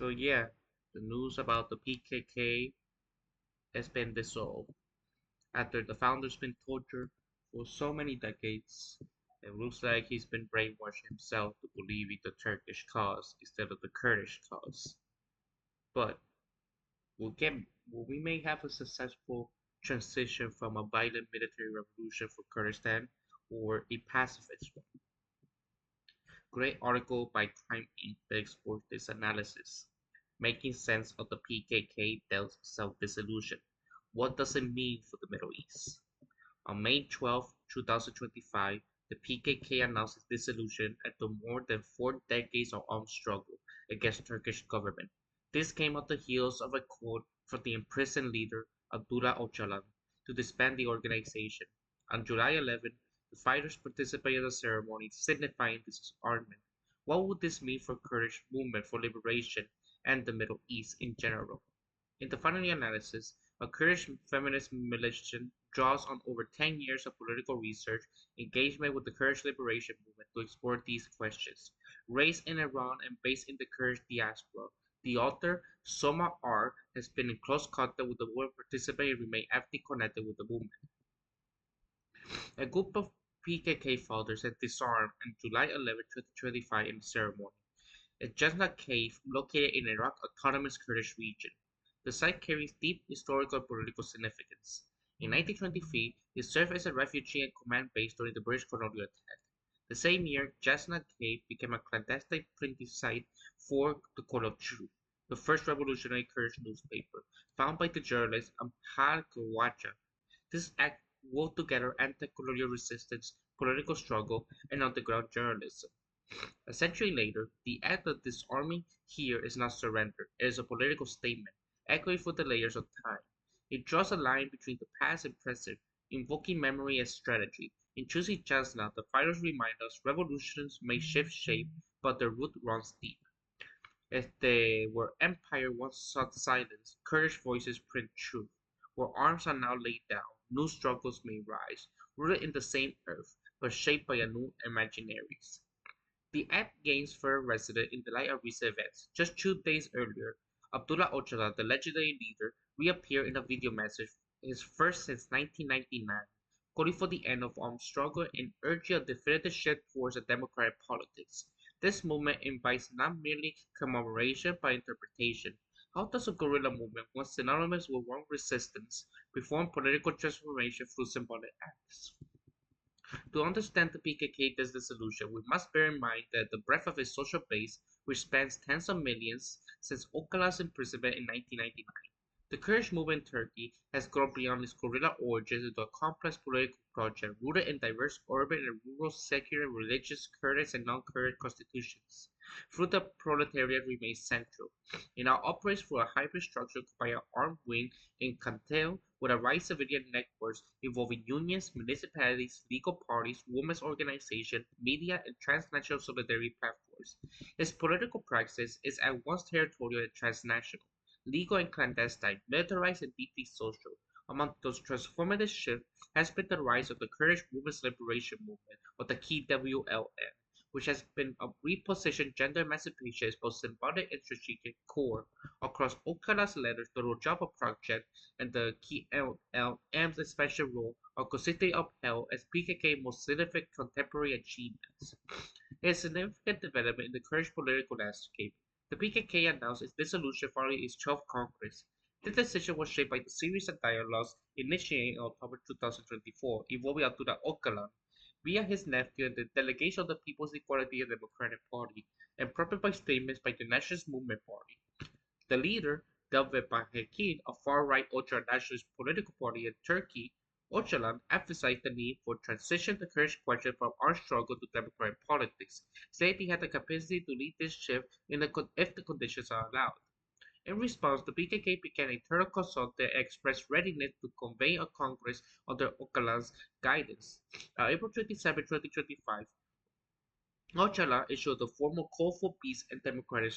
So yeah, the news about the PKK has been dissolved after the founder's been tortured for so many decades. It looks like he's been brainwashed himself to believe in the Turkish cause instead of the Kurdish cause. But we may have a successful transition from a violent military revolution for Kurdistan or a pacifist one. Great article by Crime Inc. that explores this analysis. Making sense of the PKK self-dissolution. What does it mean for the Middle East? On May 12, 2025, the PKK announced its dissolution after more than 4 decades of armed struggle against Turkish government. This came on the heels of a call from the imprisoned leader Abdullah Öcalan to disband the organization. On July 11, the fighters participated in a ceremony signifying disarmament. What would this mean for Kurdish movement for liberation and the Middle East in general? In the final analysis, a Kurdish feminist militia draws on over 10 years of political research engagement with the Kurdish liberation movement to explore these questions. Raised in Iran and based in the Kurdish diaspora, the author, Soma R., has been in close contact with the women participating and remain actively connected with the movement. A group of PKK founders had disarmed on July 11, 2025 in a ceremony at Jezna Cave located in Iraq's autonomous Kurdish region. The site carries deep historical and political significance. In 1923, it served as a refugee and command base during the British colonial attack. The same year, Jezna Cave became a clandestine printing site for the Call of Truth, the first revolutionary Kurdish newspaper, founded by the journalist Amhar Gwaja. This act wove together anti-colonial resistance, political struggle, and underground journalism. A century later, the act of disarming here is not surrender, it is a political statement, echoing through the layers of time. It draws a line between the past and present, invoking memory as strategy. In choosing Jasna, the fighters remind us revolutions may shift shape, but their root runs deep. As they where empire once sought silence, Kurdish voices print truth. Where arms are now laid down, new struggles may rise, rooted in the same earth, but shaped by a new imaginaries. The act gains further resonance in the light of recent events. Just 2 days earlier, Abdullah Öcalan, the legendary leader, reappeared in a video message, his first since 1999, calling for the end of armed struggle and urging a definitive shift towards a democratic politics. This movement invites not merely commemoration but interpretation. How does a guerrilla movement, once synonymous with warm resistance, perform political transformation through symbolic acts? To understand the PKK dissolution, we must bear in mind that the breadth of its social base, which spans tens of millions since Öcalan's imprisonment in 1999. The Kurdish movement in Turkey has grown beyond its guerrilla origins into a complex political project rooted in diverse urban and rural, secular and religious Kurdish and non-Kurdish constitutions. Through the proletariat remains central. It now operates through a hybrid structure by an armed wing in Kantel with a wide civilian networks involving unions, municipalities, legal parties, women's organizations, media, and transnational solidarity platforms. Its political praxis is at once territorial and transnational, legal and clandestine, militarized and deeply social. Among those transformative shifts has been the rise of the Kurdish Women's Liberation Movement, or the KWLM, which has been a repositioned gender emancipation as both symbolic and strategic core. Across Öcalan's letters, the Rojava Project and the KLM's special role are consistently upheld as PKK's most significant contemporary achievements. A significant development in the Kurdish political landscape, the PKK announced its dissolution following its 12th Congress. This decision was shaped by the series of dialogues initiated in October 2024 involving Abdullah Öcalan via his nephew and the delegation of the People's Equality and Democratic Party, and prompted by statements by the Nationalist Movement Party. The leader, Devlet Bahçeli, a far-right ultra-nationalist political party in Turkey, Öcalan emphasized the need for transition the Kurdish question from armed struggle to democratic politics, saying he had the capacity to lead this shift if the conditions are allowed. In response, the PKK began an internal consultation and expressed readiness to convene a Congress under Öcalan's guidance. On April 27, 2025, Öcalan issued a formal call for peace and democratic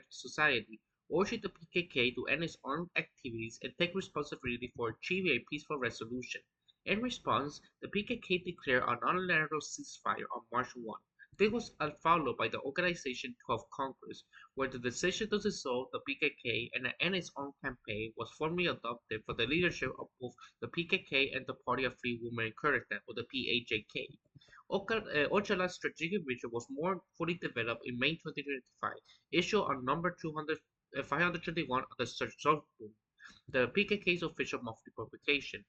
society, urging the PKK to end its armed activities and take responsibility for achieving a peaceful resolution. In response, the PKK declared a non-unilateral ceasefire on March 1, This was followed by the Organization 12 Congress, where the decision to dissolve the PKK and end its own campaign was formally adopted for the leadership of both the PKK and the Party of Free Women in Kurdistan, or the PAJK. Öcalán's strategic vision was more fully developed in May 2025, issued on number 521 of the Search the PKK's official monthly publication.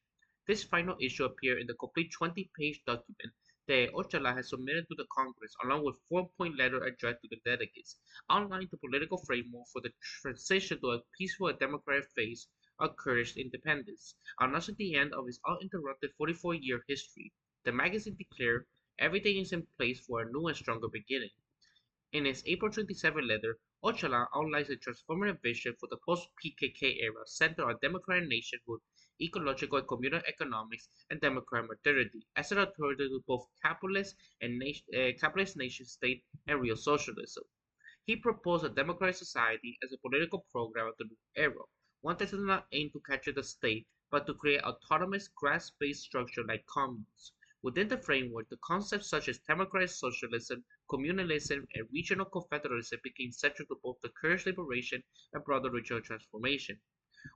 This final issue appeared in the complete 20-page document that Ochala had submitted to the Congress, along with a four-point letter addressed to the delegates, outlining the political framework for the transition to a peaceful and democratic phase of Kurdish independence. Announcing the end of its uninterrupted 44-year history, the magazine declared everything is in place for a new and stronger beginning. In its April 27 letter, Öcalan outlines a transformative vision for the post-PKK era centered on democratic nationhood, ecological and communal economics, and democratic modernity as an alternative to both capitalist nation-state and real socialism. He proposed a democratic society as a political program of the new era, one that does not aim to capture the state, but to create autonomous, grass-based structure like communes. Within the framework, the concepts such as democratic socialism, communalism, and regional confederalism became central to both the Kurdish liberation and broader regional transformation.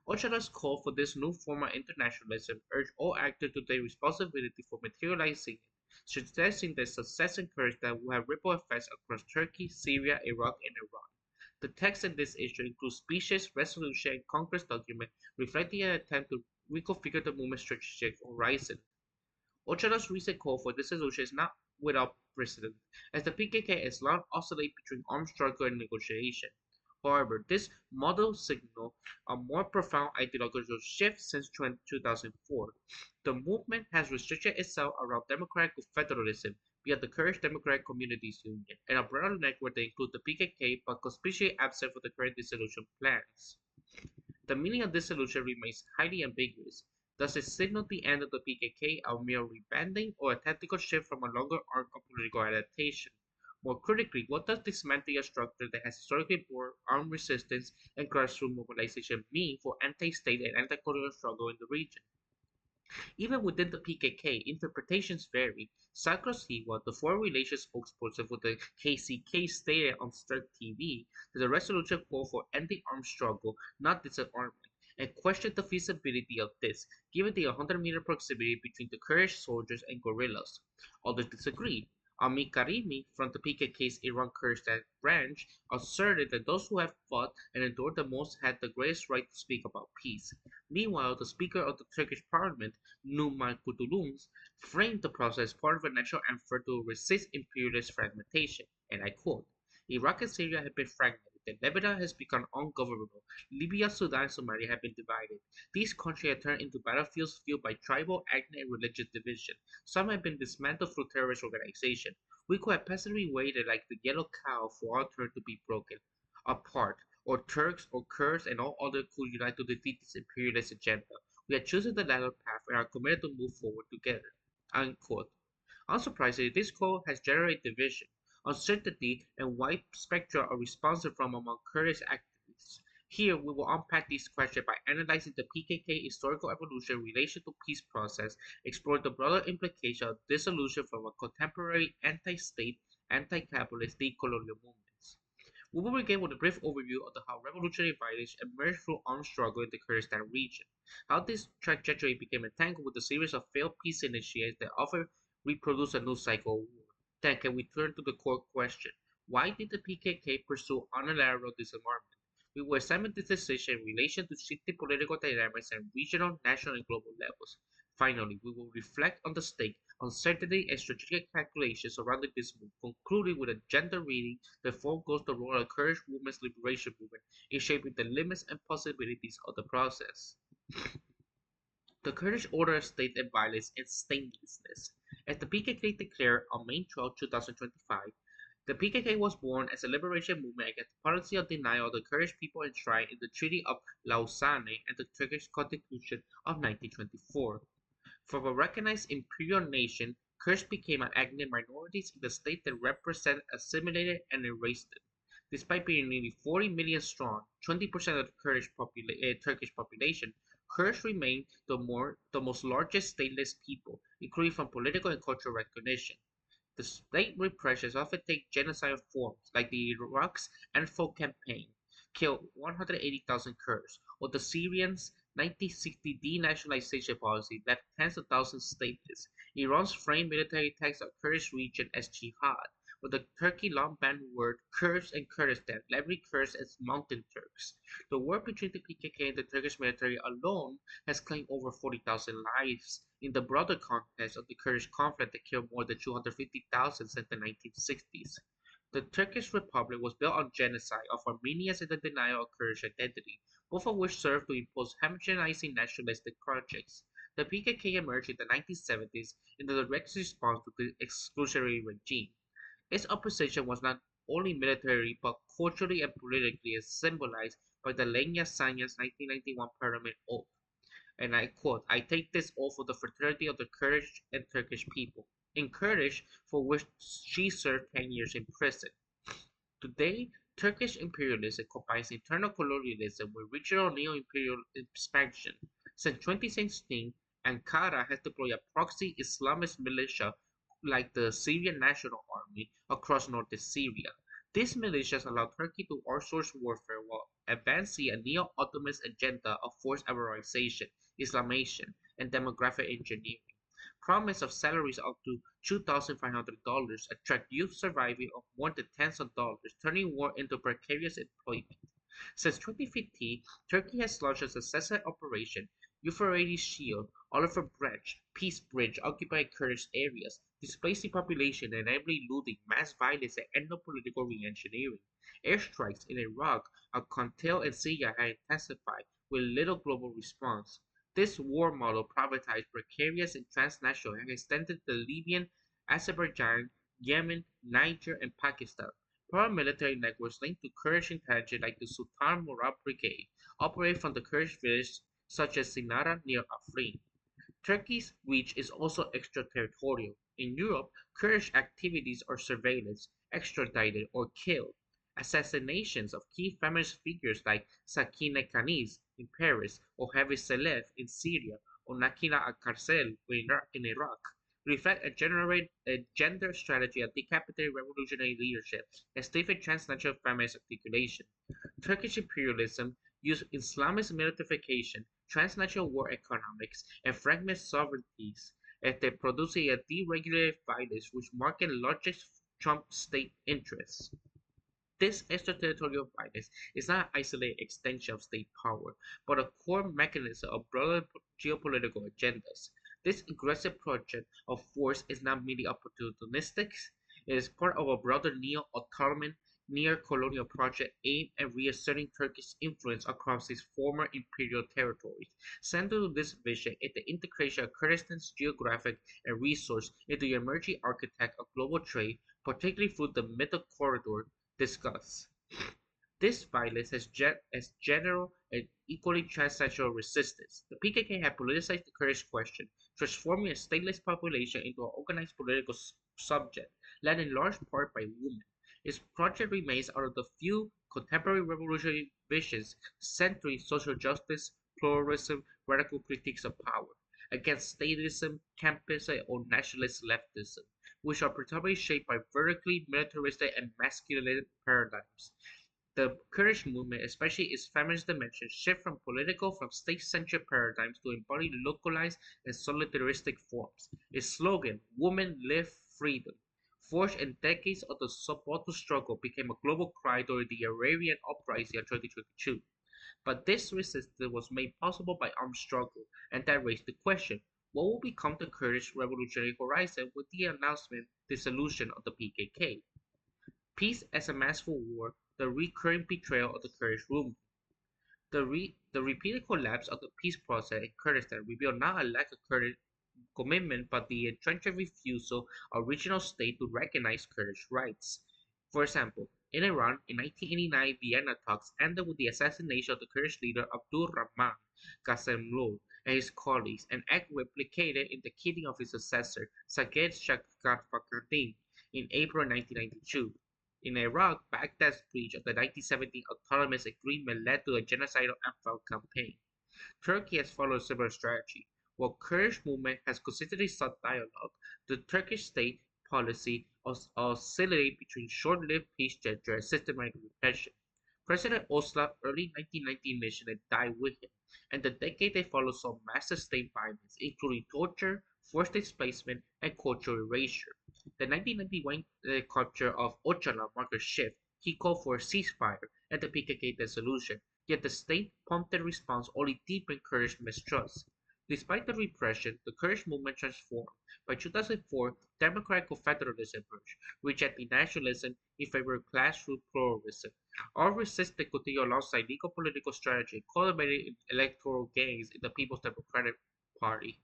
Öcalan's call for this new form of internationalism urged all actors to take responsibility for materializing it, suggesting that success in Kurdistan will have ripple effects across Turkey, Syria, Iraq, and Iran. The text in this issue includes speeches, resolution, and Congress document reflecting an attempt to reconfigure the movement's strategic horizon. Öcalan's recent call for dissolution is not without precedent, as the PKK has long oscillated between armed struggle and negotiation. However, this model signaled a more profound ideological shift since 2004. The movement has restricted itself around democratic federalism via the Kurdish Democratic Communities Union and a broader network that includes the PKK but conspicuously absent from the current dissolution plans. The meaning of dissolution remains highly ambiguous. Does it signal the end of the PKK, a mere rebanding, or a tactical shift from a longer arc of political adaptation? More critically, what does dismantling a structure that has historically borne armed resistance and grassroots mobilization mean for anti-state and anti-colonial struggle in the region? Even within the PKK, interpretations vary. Sakros Hiwa, the foreign relations spokesperson for the KCK, stated on Sturk TV that the resolution called for ending armed struggle, not disarmament, and questioned the feasibility of this, given the 100-meter proximity between the Kurdish soldiers and guerrillas. Others disagreed. Ami Karimi, from the PKK's Iran Kurdistan branch, asserted that those who have fought and endured the most had the greatest right to speak about peace. Meanwhile, the Speaker of the Turkish Parliament, Numan Kurtulmus, framed the process as part of a national effort to resist imperialist fragmentation, and I quote, Iraq and Syria have been fragmented, Lebanon has become ungovernable, Libya, Sudan, and Somalia have been divided. These countries have turned into battlefields fueled by tribal, ethnic, and religious division. Some have been dismantled through terrorist organization. We could have passively waited like the yellow cow for our turn to be broken apart, or Turks or Kurds and all others could unite to defeat this imperialist agenda. We are choosing the latter path and are committed to move forward together. Unquote. Unsurprisingly, this call has generated division, uncertainty, and wide spectrum of responses from among Kurdish activists. Here, we will unpack these questions by analyzing the PKK historical evolution in relation to peace process, explore the broader implications of dissolution from a contemporary anti-state, anti-capitalist, decolonial movements. We will begin with a brief overview of how revolutionary violence emerged through armed struggle in the Kurdistan region, how this trajectory became entangled with a series of failed peace initiatives that often reproduce a new cycle of war. Then can we turn to the core question, why did the PKK pursue unilateral disarmament? We will examine this decision in relation to shifting political dynamics at regional, national, and global levels. Finally, we will reflect on the stake, uncertainty, and strategic calculations surrounding this move, concluding with a gender reading that foregoes the role of the Kurdish women's liberation movement in shaping the limits and possibilities of the process. The Kurdish order of state and violence and stainlessness. As the PKK declared on May 12, 2025, the PKK was born as a liberation movement against the policy of denial of the Kurdish people enshrined in the Treaty of Lausanne and the Turkish Constitution of 1924. From a recognized imperial nation, Kurds became an ethnic minorities in the state that represent assimilated and erased them. Despite being nearly 40 million strong, 20% of the Turkish population, Kurds remain the most largest stateless people, including from political and cultural recognition. The state repressions often take genocidal forms, like the Iraq's Anfal campaign killed 180,000 Kurds, or the Syrians' 1960 denationalization policy left tens of thousands stateless. Iran's framed military attacks on Kurdish region as jihad, or the Turkey long banned word Kurds and Kurdistan, labeling Kurds as mountain Turks. The war between the PKK and the Turkish military alone has claimed over 40,000 lives in the broader context of the Kurdish conflict that killed more than 250,000 since the 1960s. The Turkish Republic was built on genocide of Armenians and the denial of Kurdish identity, both of which served to impose homogenizing nationalistic projects. The PKK emerged in the 1970s in the direct response to the exclusionary regime. Its opposition was not only military but culturally and politically, as symbolized by the Lenya Sanya's 1991 Parliament oath. And I quote, "I take this oath for the fraternity of the Kurdish and Turkish people." In Kurdish, for which she served 10 years in prison. Today, Turkish imperialism combines internal colonialism with regional neo-imperial expansion. Since 2016, Ankara has deployed a proxy Islamist militia like the Syrian National Army across northern Syria. These militias allow Turkey to outsource warfare while advancing a neo-Ottoman agenda of forced Arabization, Islamization, and demographic engineering. Promise of salaries up to $2,500 attract youth surviving on more than tens of dollars, turning war into precarious employment. Since 2015, Turkey has launched a successful operation, Euphrates Shield, Oliver Branch, Peace Bridge, occupied Kurdish areas, displacing population and enabling looting, mass violence, and ethno-political re-engineering. Airstrikes in Iraq, Al-Qantal, and Syria have intensified, with little global response. This war model privatized precarious and transnational and extended to Libyan, Azerbaijan, Yemen, Niger, and Pakistan. Paramilitary networks linked to Kurdish intelligence like the Sultan Murad Brigade operate from the Kurdish villages such as Sinara near Afrin. Turkey's reach is also extraterritorial. In Europe, Kurdish activities are surveillance, extradited, or killed. Assassinations of key feminist figures like Sakine Kaniz in Paris or Hafiz Saleh in Syria or Nakila Al-Karcel in Iraq reflect a gender strategy of decapitated revolutionary leadership and stifling transnational feminist articulation. Turkish imperialism used Islamist militarization, transnational war economics, and fragmented sovereignties as they produce a deregulated violence which marked the largest Trump state interests. This extraterritorial violence is not an isolated extension of state power, but a core mechanism of broader geopolitical agendas. This aggressive project of force is not merely opportunistic, it is part of a broader neo-Ottoman, near-colonial project aimed at reasserting Turkish influence across its former imperial territories. Central to this vision is the integration of Kurdistan's geographic and resource into the emerging architect of global trade, particularly through the Middle Corridor discussed. This violence has general and equally transnational resistance. The PKK had politicized the Kurdish question, transforming a stateless population into an organized political subject, led in large part by women. Its project remains one of the few contemporary revolutionary visions centering social justice, pluralism, radical critiques of power, against statism, campism, or nationalist leftism, which are predominantly shaped by vertically militaristic and masculine paradigms. The Kurdish movement, especially its feminist dimension, shift from state-centric paradigms to embody localized and solidaristic forms. Its slogan, "Women Live Freedom," forged in decades of the subaltern struggle, became a global cry during the Iranian uprising of 2022. But this resistance was made possible by armed struggle, and that raised the question, what will become the Kurdish revolutionary horizon with the announcement dissolution of the PKK? Peace as a masterful war, the recurring betrayal of the Kurdish movement. The repeated collapse of the peace process in Kurdistan revealed not a lack of Kurdish commitment but the entrenched refusal of regional states to recognize Kurdish rights. For example, in Iran, in 1989 Vienna talks ended with the assassination of the Kurdish leader Abdul Rahman Qassemloo and his colleagues, an act replicated in the killing of his successor, Saged Shakar in April 1992. In Iraq, Baghdad's breach of the 1917 Autonomous Agreement led to a genocidal Anfal campaign. Turkey has followed a similar strategy. While Kurdish movement has consistently sought dialogue, the Turkish state policy oscillate between short-lived peace gestures and systematic repression. President Oslo early 1919 mission had died with him, and the decade that followed saw massive state violence, including torture, forced displacement, and cultural erasure. The 1991 capture of Ochala marked a shift. He called for a ceasefire and the PKK dissolution, yet the state-prompted response only deepened Kurdish mistrust. Despite the repression, the Kurdish movement transformed. By 2004, democratic federalism emerged, rejecting nationalism in favor of grassroots pluralism. All resistance continued alongside legal political strategy, culminating in electoral gains in the People's Democratic Party.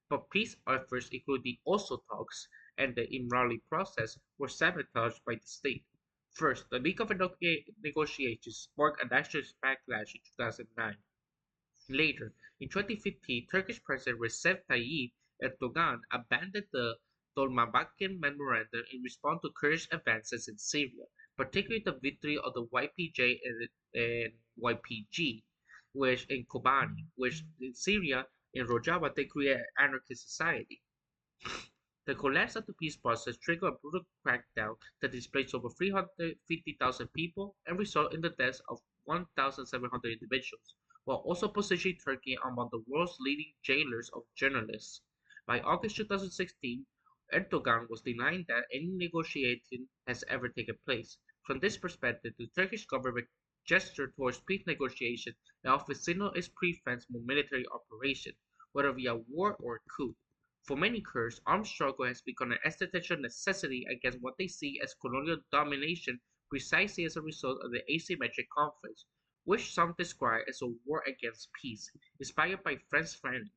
But peace efforts, including the Oslo talks and the Imrali process, were sabotaged by the state. First, the leak of negotiations sparked a nationalist backlash in 2009. Later, in 2015, Turkish President Recep Tayyip Erdogan abandoned the Dolmabahce Memorandum in response to Kurdish advances in Syria, particularly the victory of the YPJ and YPG, which in Kobani, which in Syria, in Rojava, they created an anarchist society. The collapse of the peace process triggered a brutal crackdown that displaced over 350,000 people and resulted in the deaths of 1,700 individuals, while also positioning Turkey among the world's leading jailers of journalists. By August 2016, Erdogan was denying that any negotiating has ever taken place. From this perspective, the Turkish government gesture towards peace negotiations and often signal its preference for military operation, whether via war or coup. For many Kurds, armed struggle has become an existential necessity against what they see as colonial domination precisely as a result of the asymmetric conflicts, which some describe as a war against peace, inspired by French Fanon.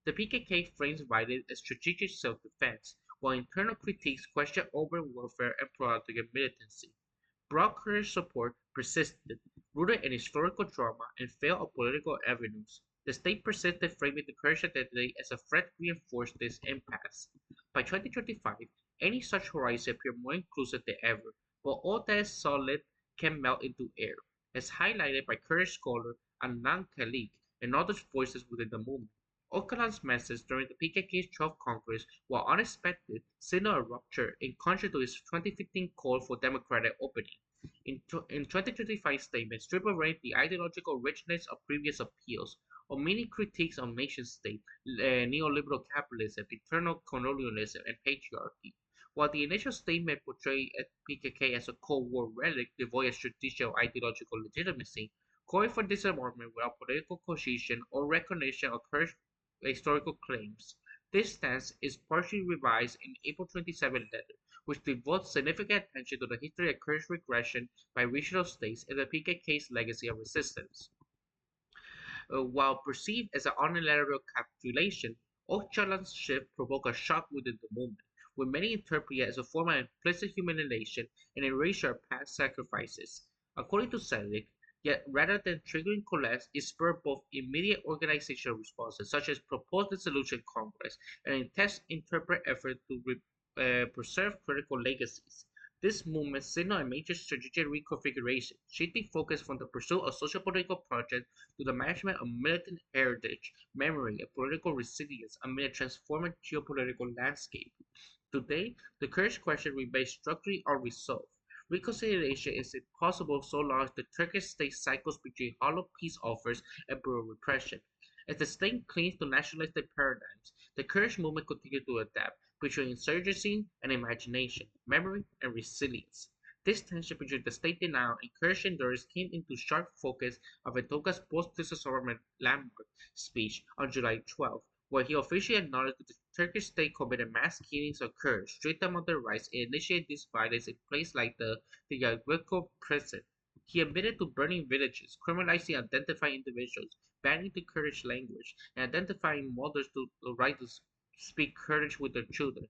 The PKK frames violence as strategic self-defense, while internal critiques question urban warfare and pro-Erdogan militancy. Broad Kurdish support persisted, rooted in historical drama and failed of political avenues. The state persisted framing the Kurdish identity as a threat reinforced this impasse. By 2025, any such horizon appeared more inclusive than ever, but all that is solid can melt into air, as highlighted by Kurdish scholar Adnan Khalik and other voices within the movement. Öcalan's message during the PKK's 12th Congress, while unexpected, signaled a rupture in contrast to his 2015 call for democratic opening. In 2025 statement, strip away the ideological richness of previous appeals, omitting critiques on nation-state, neoliberal capitalism, internal colonialism, and patriarchy. While the initial statement portrayed PKK as a Cold War relic devoid of strategic or ideological legitimacy, calling for disarmament without political cohesion or recognition of Kurdish historical claims. This stance is partially revised in April 27 letter, which devotes significant attention to the history of Kurdish regression by regional states and the PKK's legacy of resistance. While perceived as an unilateral capitulation, Öcalan's shift provoked a shock within the movement, with many interpret it as a form of implicit humiliation and erasure of past sacrifices. According to Selig, yet rather than triggering collapse, it spurred both immediate organizational responses, such as proposed dissolution Congress, and intense interpret effort to preserve critical legacies. This movement signaled a major strategic reconfiguration, shifting focus from the pursuit of social-political projects to the management of militant heritage, memory, and political resilience amid a transforming geopolitical landscape. Today, the Kurdish question remains structurally unresolved. Reconciliation is impossible so long as the Turkish state cycles between hollow peace offers and brutal repression. As the state clings to nationalistic paradigms, the Kurdish movement continues to adapt between insurgency and imagination, memory and resilience. This tension between the state denial and Kurdish endurance came into sharp focus of Erdogan's post-disarmament landmark speech on July 12, where he officially acknowledged that the Turkish state committed mass killings of Kurds, stripped them of their rights, and initiated this violence in places like the Yargulko prison. He admitted to burning villages, criminalizing identified individuals, banning the Kurdish language, and identifying mothers to the right to speak Kurdish with their children.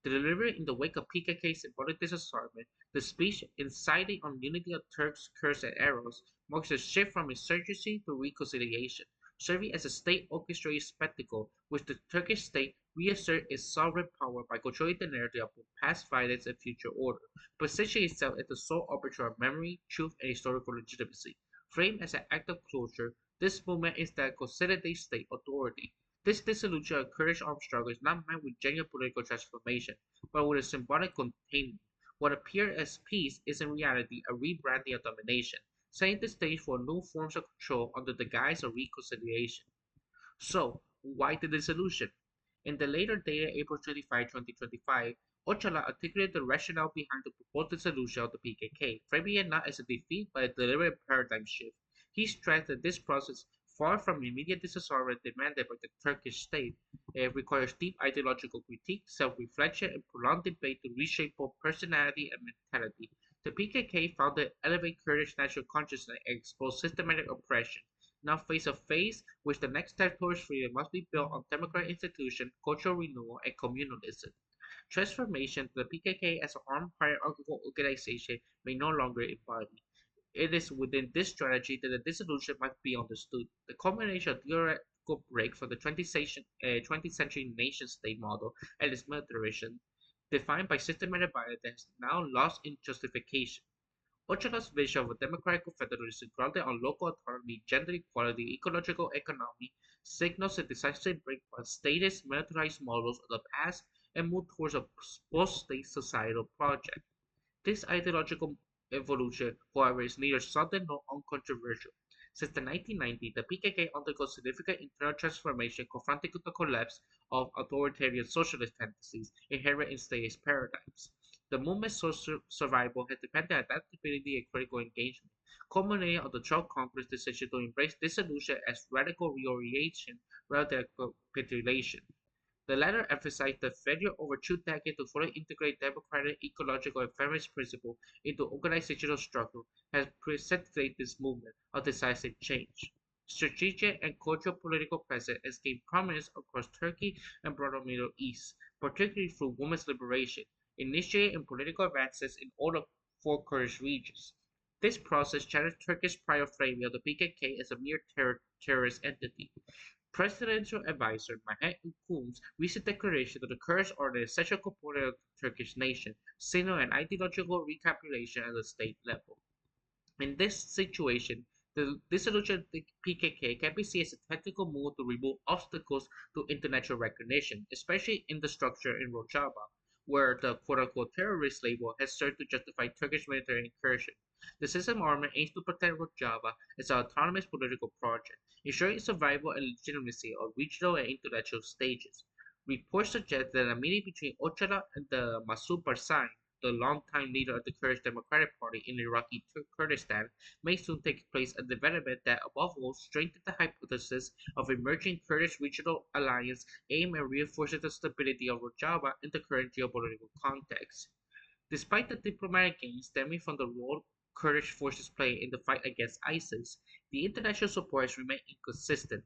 Delivered in the wake of PKK's symbolic disarmament, the speech, inciting on unity of Turks, Kurds, and Arabs, marks a shift from insurgency to reconciliation, serving as a state-orchestrated spectacle which the Turkish state reasserts its sovereign power by controlling the narrative of past violence and future order, positioning itself as the sole arbiter of memory, truth, and historical legitimacy. Framed as an act of closure, this movement is that consolidates state authority. This dissolution encouraged armed struggle is not met with genuine political transformation, but with a symbolic containment. What appeared as peace is in reality a rebranding of domination, setting the stage for new forms of control under the guise of reconciliation. So, why the dissolution? In the later dated April 25, 2025, Ochala articulated the rationale behind the proposed dissolution of the PKK, framing it not as a defeat but a deliberate paradigm shift. He stressed that this process, far from immediate disarmament demanded by the Turkish state, requires deep ideological critique, self-reflection, and prolonged debate to reshape both personality and mentality. The PKK found that elevate Kurdish national consciousness and expose systematic oppression now face a phase which the next step towards freedom must be built on democratic institutions, cultural renewal, and communalism. Transformation to the PKK as an armed hierarchical organization may no longer embody. It is within this strategy that the dissolution must be understood. The combination of theoretical break from the 20th century nation state model and its militarization, defined by systematic violence that has now lost in justification. Ochala's vision of a democratic federalism grounded on local autonomy, gender equality, ecological economy signals a decisive break from statist, militarized models of the past and move towards a post-state societal project. This ideological evolution, however, is neither sudden nor uncontroversial. Since the 1990s, the PKK undergoes significant internal transformation confronting the collapse of authoritarian socialist tendencies inherent in statist paradigms. The movement's social survival has depended on adaptability and critical engagement, culminating on the 12th Congress decision to embrace dissolution as radical reorientation rather than capitulation. The latter emphasized the failure over 2 decades to fully integrate democratic, ecological, and feminist principles into organizational structure has precipitated this movement of decisive change. Strategic and cultural political presence has gained prominence across Turkey and broader Middle East, particularly through women's liberation, initiating political advances in all of four Kurdish regions. This process challenged Turkish prior framing of the PKK as a mere terrorist entity. Presidential advisor Mahet Ukum's recent declaration that the Kurds are an essential component of the Turkish nation signal an ideological recapitulation at the state level. In this situation, the dissolution of the PKK can be seen as a tactical move to remove obstacles to international recognition, especially in the structure in Rojava, where the quote-unquote terrorist label has served to justify Turkish military incursion. The system army aims to protect Rojava as an autonomous political project, ensuring its survival and legitimacy on regional and international stages. Reports suggest that a meeting between Ocala and the Masoud Barzani, the longtime leader of the Kurdish Democratic Party in Iraqi Kurdistan, may soon take place, a development that, above all, strengthens the hypothesis of emerging Kurdish regional alliance aimed at reinforcing the stability of Rojava in the current geopolitical context. Despite the diplomatic gains stemming from the role Kurdish forces play in the fight against ISIS, the international support has remained inconsistent.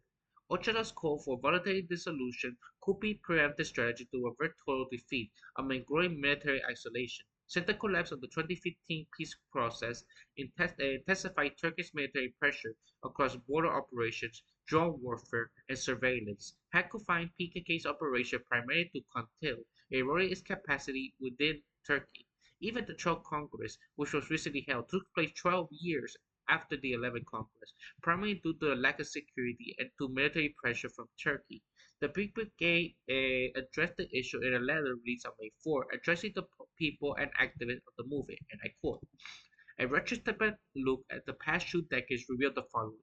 Ochala's call for voluntary dissolution could be preemptive strategy to avert total defeat amid growing military isolation. Since the collapse of the 2015 peace process intensified Turkish military pressure across border operations, drone warfare, and surveillance, had confined PKK's operation primarily to conceal, eroding its capacity within Turkey. Even the 12th Congress, which was recently held, took place 12 years after the 11th Congress, primarily due to the lack of security and to military pressure from Turkey. The Big Brigade addressed the issue in a letter released on May 4, addressing the people and activists of the movement, and I quote, a retrospective look at the past 2 decades revealed the following.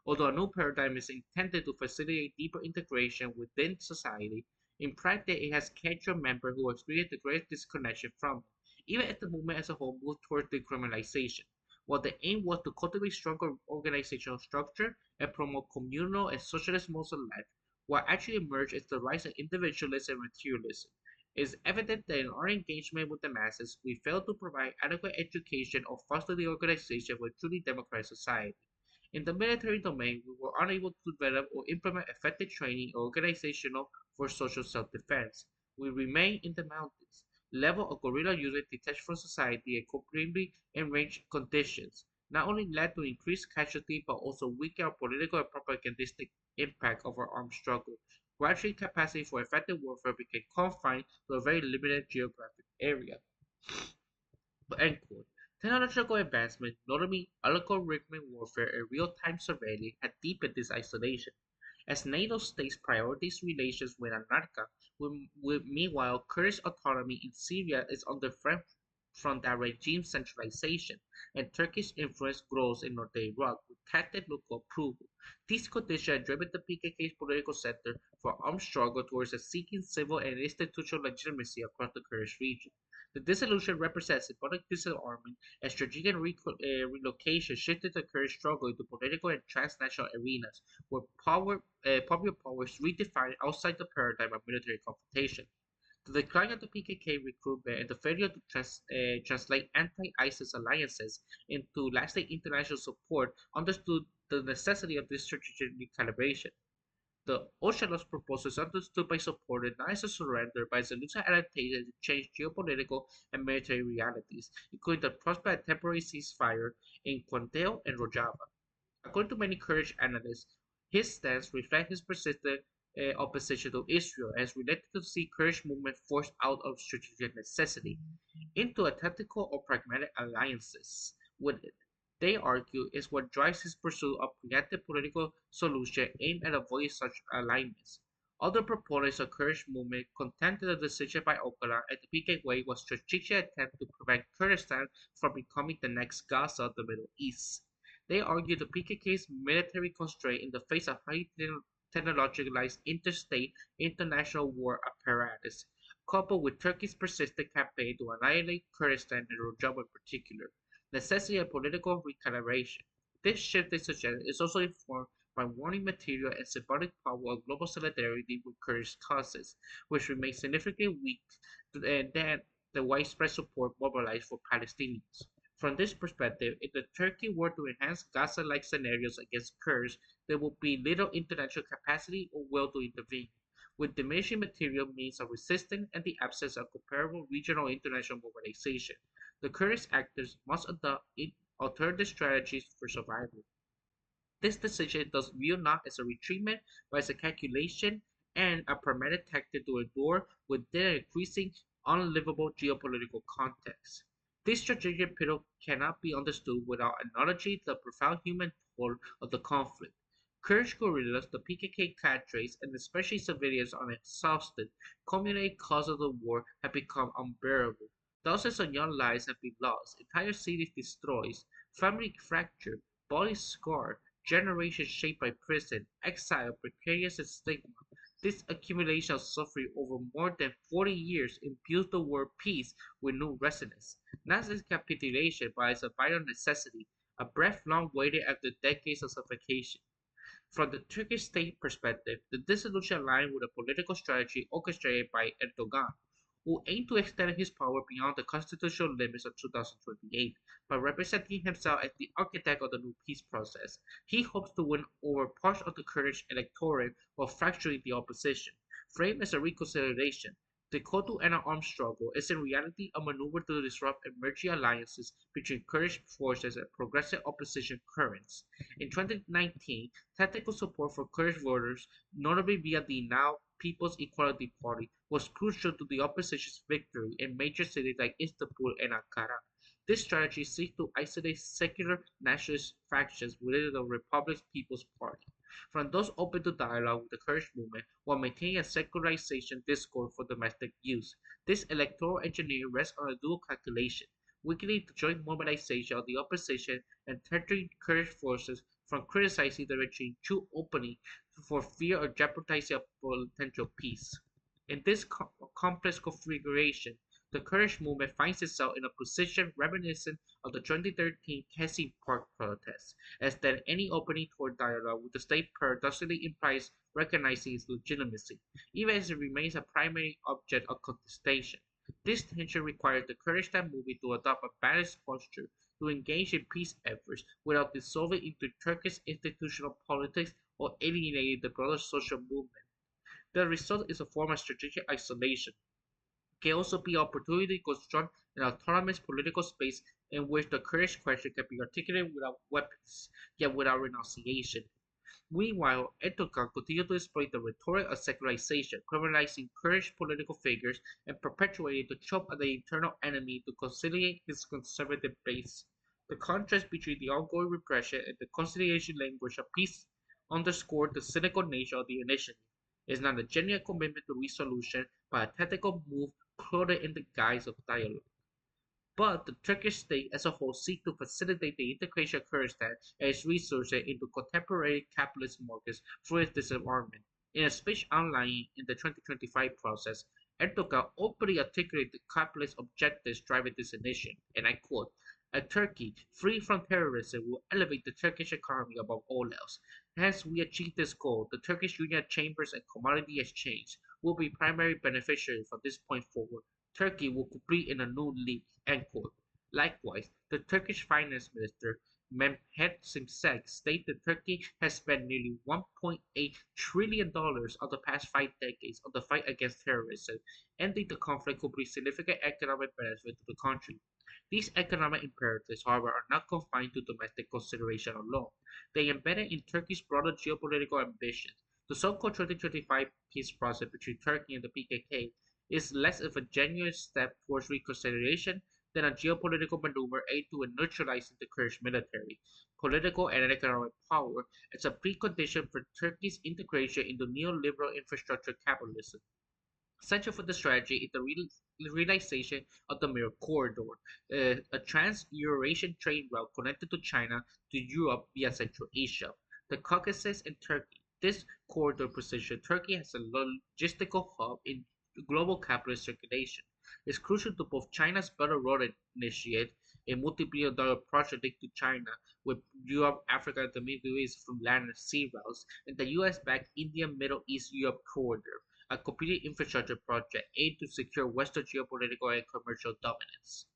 Although a new paradigm is intended to facilitate deeper integration within society, in practice it has captured members who experience the greatest disconnection from it, even as the movement as a whole moved towards decriminalization. While the aim was to cultivate stronger organizational structure and promote communal and socialist modes of life, what actually emerged is the rise of individualism and materialism. It is evident that in our engagement with the masses, we failed to provide adequate education or foster the organization of a truly democratic society. In the military domain, we were unable to develop or implement effective training or organizational for social self-defense. We remain in the mountains, level of guerrilla unit detached from society and completely enraged conditions, not only led to increased casualty but also weakened our political and propagandistic impact of our armed struggle. Gradually, capacity for effective warfare became confined to a very limited geographic area. End quote. Technological advancement, notably algorithmic warfare and real-time surveillance, had deepened this isolation. as NATO states priorities relations with Anarcha, meanwhile Kurdish autonomy in Syria is under threat from the regime's centralization, and Turkish influence grows in North Iraq with tacit local approval. These conditions have driven the PKK's political center for armed struggle towards a seeking civil and institutional legitimacy across the Kurdish region. The dissolution represents symbolic disarmament and strategic relocation shifted the Kurdish struggle into political and transnational arenas where popular powers redefine outside the paradigm of military confrontation. The decline of the PKK recruitment and the failure to translate anti-ISIS alliances into lasting international support understood the necessity of this strategic recalibration. The Ocelos proposal is understood by supporters not as a surrender, but as a loose adaptation to change geopolitical and military realities, including the prospect of temporary ceasefire in Qandil and Rojava. According to many Kurdish analysts, his stance reflects his persistent opposition to Israel and is related to see Kurdish movement forced out of strategic necessity into a tactical or pragmatic alliances with it. They argue is what drives his pursuit of preemptive political solution aimed at avoiding such alignments. Other proponents of Kurdish movement contend that the decision by Öcalan and the PKK was a strategic attempt to prevent Kurdistan from becoming the next Gaza of the Middle East. They argue the PKK's military constraint in the face of highly technologicalized interstate international war apparatus, coupled with Turkey's persistent campaign to annihilate Kurdistan and Rojava in particular, necessity of political recalibration. This shift in suggestion is also informed by warning material and symbolic power of global solidarity with Kurdish causes, which remains significantly weak than the widespread support mobilized for Palestinians. From this perspective, if the Turkey were to enhance Gaza-like scenarios against Kurds, there would be little international capacity or will to intervene. With diminishing material means of resistance and the absence of comparable regional international mobilization, the Kurdish actors must adopt alternative strategies for survival. This decision thus viewed not as a retreatment, but as a calculation and a pragmatic tactic to endure within an increasing, unlivable geopolitical context. This strategic pivot cannot be understood without acknowledging the profound human toll of the conflict. Kurdish guerrillas, the PKK cadres, and especially civilians are exhausted. Culminating cause of the war have become unbearable. Thousands of young lives have been lost, entire cities destroyed, family fractured, bodies scarred, generations shaped by prison, exile, precarious and stigma. This accumulation of suffering over more than 40 years imbues the word peace with new resonance, not as capitulation, but as a vital necessity, a breath long waited after decades of suffocation. From the Turkish state perspective, the dissolution aligned with a political strategy orchestrated by Erdogan, who aimed to extend his power beyond the constitutional limits of 2028 by representing himself as the architect of the new peace process. He hopes to win over parts of the Kurdish electorate while fracturing the opposition. Framed as a reconciliation, the call to end an armed struggle is in reality a maneuver to disrupt emerging alliances between Kurdish forces and progressive opposition currents. In 2019, tactical support for Kurdish voters, notably via the now People's Equality Party, was crucial to the opposition's victory in major cities like Istanbul and Ankara. This strategy seeks to isolate secular nationalist factions within the Republic's People's Party from those open to dialogue with the Kurdish movement while maintaining a secularization discourse for domestic use. This electoral engineering rests on a dual calculation, weakening the joint mobilization of the opposition and deterring Kurdish forces from criticizing the regime too openly for fear of jeopardizing a potential peace. In this complex configuration, the Kurdish movement finds itself in a position reminiscent of the 2013 Kessy Park protests, as that any opening toward dialogue with the state paradoxically implies recognizing its legitimacy, even as it remains a primary object of contestation. This tension requires the Kurdistan movement to adopt a balanced posture to engage in peace efforts without dissolving into Turkish institutional politics or alienating the broader social movement. The result is a form of strategic isolation. It can also be an opportunity to construct an autonomous political space in which the Kurdish question can be articulated without weapons, yet without renunciation. Meanwhile, Erdogan continued to exploit the rhetoric of secularization, criminalizing Kurdish political figures and perpetuating the trope of the internal enemy to conciliate his conservative base. The contrast between the ongoing repression and the conciliation language of peace underscored the cynical nature of the initiative. It's not a genuine commitment to resolution, but a tactical move clothed in the guise of dialogue. But the Turkish state as a whole seeks to facilitate the integration of Kurdistan and its resources into contemporary capitalist markets through its disarmament. In a speech outlining in the 2025 process, Erdogan openly articulated the capitalist objectives driving this initiative, and I quote, "A Turkey free from terrorism will elevate the Turkish economy above all else. Hence, we achieve this goal. The Turkish Union Chambers and Commodity Exchange will be primary beneficiaries from this point forward. Turkey will compete in a new league." End quote. Likewise, the Turkish finance minister Mehmet Şimşek stated Turkey has spent nearly $1.8 trillion of the past 5 decades on the fight against terrorism. Ending the conflict could bring significant economic benefit to the country. These economic imperatives, however, are not confined to domestic consideration alone. They are embedded in Turkey's broader geopolitical ambitions. The so-called 2025 peace process between Turkey and the PKK is less of a genuine step towards reconciliation than a geopolitical maneuver aimed at neutralizing the Kurdish military, political, and economic power as a precondition for Turkey's integration into neoliberal infrastructure capitalism. Central for the strategy is the realization of the Mirror Corridor, a trans-Eurasian trade route connected to China to Europe via Central Asia, the Caucasus, and Turkey. This corridor positions Turkey as a logistical hub in global capitalist circulation. It's crucial to both China's Belt and Road Initiative, a multi-billion-dollar project linked to China with Europe, Africa, and the Middle East from land and sea routes, and the US-backed India-Middle East-Europe corridor, a complete infrastructure project aimed to secure Western geopolitical and commercial dominance.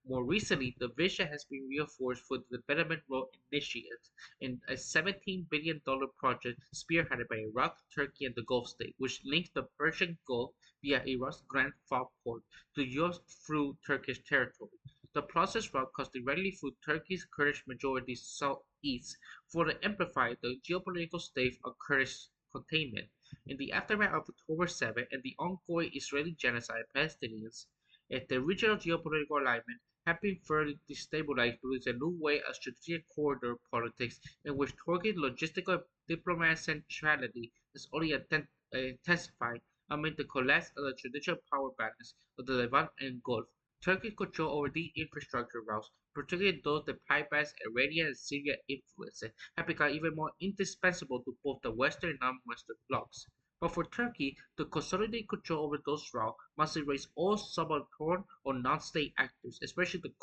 More recently, the vision has been reinforced for the Development Road Initiative, in a $17 billion project spearheaded by Iraq, Turkey, and the Gulf states, which links the Persian Gulf via Iraq's Grand Fath port to Europe through Turkish territory. The process route cuts directly through Turkey's Kurdish majority southeast, further amplifying the geopolitical state of Kurdish containment. In the aftermath of October 7 and the ongoing Israeli genocide of Palestinians, if the regional geopolitical alignment have been further destabilized through a new way of strategic corridor politics in which Turkey's logistical and diplomatic centrality is only intensified amid the collapse of the traditional power balance of the Levant and Gulf. Turkey's control over these infrastructure routes, particularly those that bypass Iranian and Syrian influences, have become even more indispensable to both the Western and non-Western blocs. But for Turkey, to consolidate control over those routes must erase all subaltern or non-state actors, especially the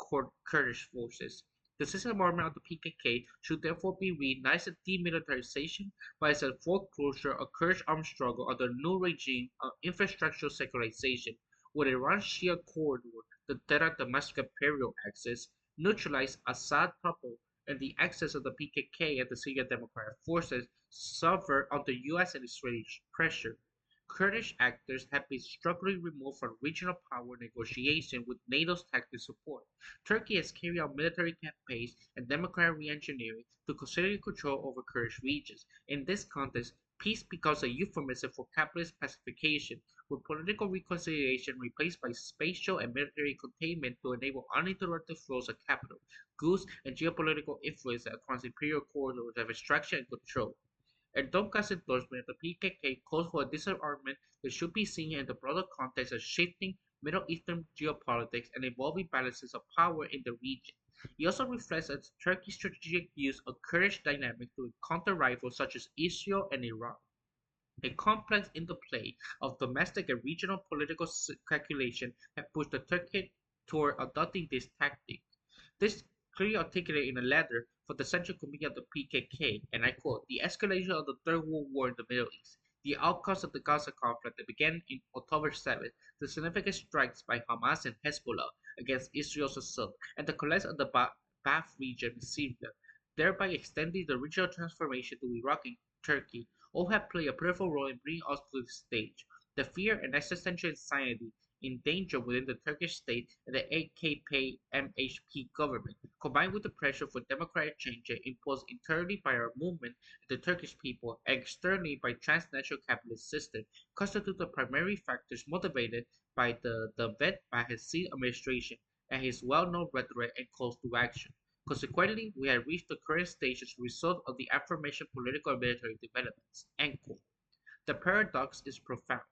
Kurdish forces. The disarmament of the PKK should therefore be read not as a demilitarization, but as a foreclosure of Kurdish armed struggle under a new regime of infrastructural secularization, with Iran's Shia corridor, the Tehran-Damascus imperial axis, neutralize Assad proper, and the access of the PKK and the Syrian Democratic Forces suffer under US and Israeli pressure. Kurdish actors have been structurally removed from regional power negotiation with NATO's tactical support. Turkey has carried out military campaigns and democratic re-engineering to consolidate control over Kurdish regions. In this context, peace becomes a euphemism for capitalist pacification, with political reconciliation replaced by spatial and military containment to enable uninterrupted flows of capital, goods, and geopolitical influence across imperial corridors of extraction and control. Erdogan's endorsement of the PKK calls for a disarmament that should be seen in the broader context of shifting Middle Eastern geopolitics and evolving balances of power in the region. He also reflects Turkey's strategic use of Kurdish dynamics to counter rivals such as Israel and Iran. A complex interplay of domestic and regional political calculation has pushed the Turkey toward adopting this tactic. This clearly articulated in a letter from the Central Committee of the PKK, and I quote, "The escalation of the Third World War in the Middle East, the outcomes of the Gaza conflict that began in October 7th, the significant strikes by Hamas and Hezbollah against Israel's assault, and the collapse of the Ba'ath region in Syria, thereby extending the regional transformation to Iraq and Turkey, all have played a pivotal role in bringing us to this stage. The fear and existential anxiety in danger within the Turkish state and the AKP-MHP government, combined with the pressure for democratic change imposed internally by our movement and the Turkish people and externally by transnational capitalist system, constitute the primary factors motivated by the vet by his administration and his well-known rhetoric and calls to action. Consequently, we have reached the current stage as a result of the aforementioned political and military developments. End quote. The paradox is profound.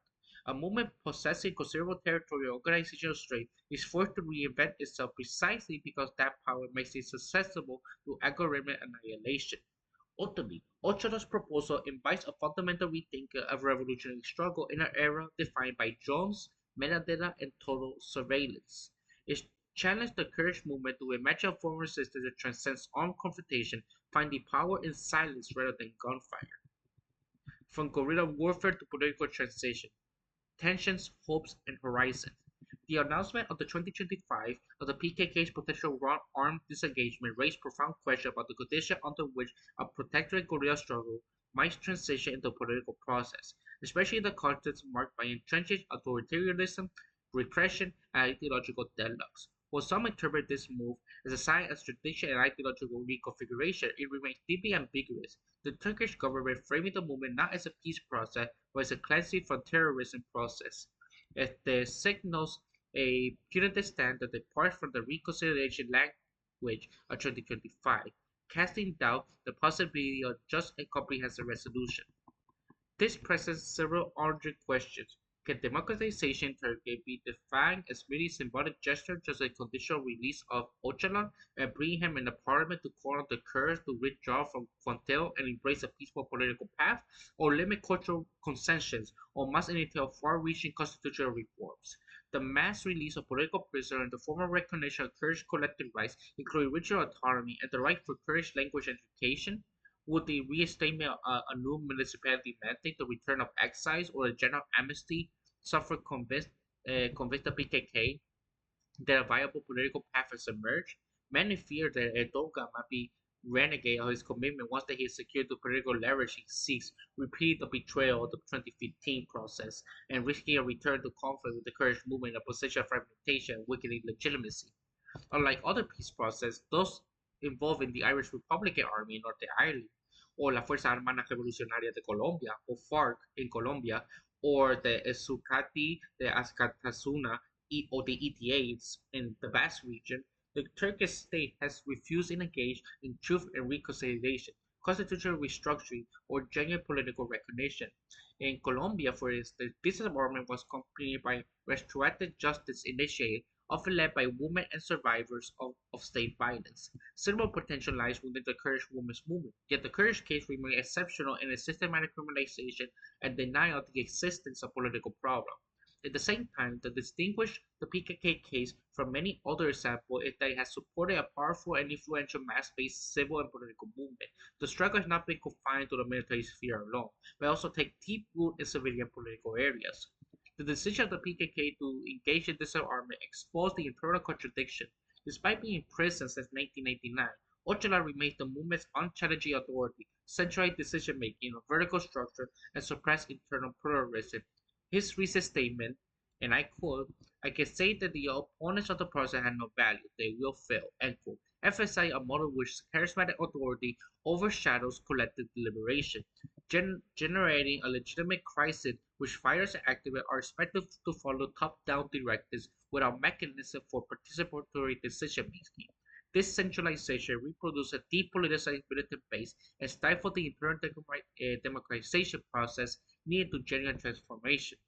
A movement possessing considerable territorial organizational strength is forced to reinvent itself precisely because that power makes it susceptible to algorithmic annihilation. Ultimately, Ochoa's proposal invites a fundamental rethinking of revolutionary struggle in an era defined by drones, metadata, and total surveillance. It challenged the courage movement to imagine a form of resistance that transcends armed confrontation, finding power in silence rather than gunfire. From guerrilla warfare to political transition, tensions, hopes, and horizons. The announcement of the 2025 of the PKK's potential armed disengagement raised profound questions about the conditions under which a protectorate guerrilla struggle might transition into a political process, especially in the context marked by entrenched authoritarianism, repression, and ideological deadlocks. While some interpret this move as a sign of strategic and ideological reconfiguration, it remains deeply ambiguous. The Turkish government framing the movement not as a peace process but as a cleansing from terrorism process. It signals a punitive stand that departs from the reconciliation language of 2025, casting doubt the possibility of just and comprehensive resolution. This presents several urgent questions. Can democratization in Turkey be defined as merely symbolic gesture, just a conditional release of Öcalan and bringing him in the parliament to call on the Kurds to withdraw from Kontel and embrace a peaceful political path, or limit cultural consensus, or must it entail far-reaching constitutional reforms? The mass release of political prisoners and the formal recognition of Kurdish collective rights, including regional autonomy and the right for Kurdish language and education, would the reinstatement of a new municipality mandate the return of exiles or a general amnesty suffer convince the PKK that a viable political path has emerged? Many fear that Erdogan might be renegade of his commitment once that he has secured the political leverage he seeks, repeat the betrayal of the 2015 process, and risking a return to conflict with the Kurdish movement in a position of fragmentation and weakening legitimacy. Unlike other peace processes, those involving the Irish Republican Army in Northern Ireland, or la Fuerza Armada Revolucionaria de Colombia, or FARC in Colombia, or the Esukati de Azcatasuna or the ETAs in the Basque region, the Turkish state has refused to engage in truth and reconciliation, constitutional restructuring, or genuine political recognition. In Colombia, for instance, this disarmament was accompanied by restorative justice initiated, often led by women and survivors of state violence. Similar potential lies within the Kurdish women's movement, yet the Kurdish case remains exceptional in its systematic criminalization and denial of the existence of political problem. At the same time, the distinguish the PKK case from many other examples is that it has supported a powerful and influential mass-based civil and political movement. The struggle has not been confined to the military sphere alone, but also take deep root in civilian political areas. The decision of the PKK to engage in disarmament exposed the internal contradiction. Despite being in prison since 1999, Öcalan remains the movement's unchallenged authority, centralized decision-making, a vertical structure, and suppressed internal pluralism. His recent statement, and I quote, "I can say that the opponents of the process have no value, they will fail," end quote, emphasize a model which charismatic authority overshadows collective deliberation, generating a legitimate crisis which fighters and activists are expected to follow top-down directives without mechanism for participatory decision-making. This centralization reproduces a depoliticized militant base and stifles the internal democratization process needed to genuine transformation.